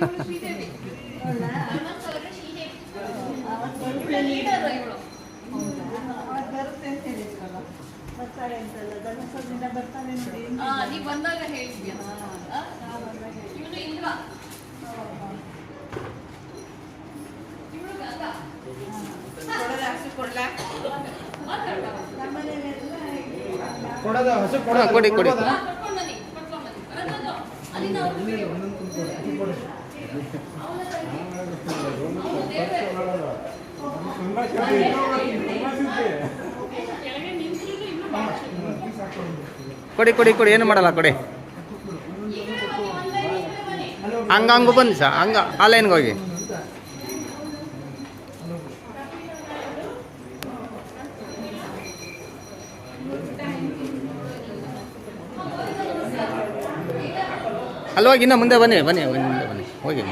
ಶ್ರೀದೇವಿ ನೀವು ಬಂದಾಗ ಹೇಳಿದ್ಯಾ ಇವನು ಇಲ್ವಾ ಕೊಡಿ ಕೊಡಿ ಕೊಡಿ ಕೊಡಿ ಕೊಡಿ ಏನು ಮಾಡಲ್ಲ ಕೊಡಿ ಹಂಗಂಗು ಬನ್ನಿ ಸರ್ ಹಂಗ ಆ ಲೈನ್ಗೆ ಹೋಗಿ ಅಲ್ಲಿ ಹೋಗಿ ಇನ್ನು ಮುಂದೆ ಬನ್ನಿ ಬನ್ನಿ ಮುಂದೆ ಬನ್ನಿ ಹೋಗಿ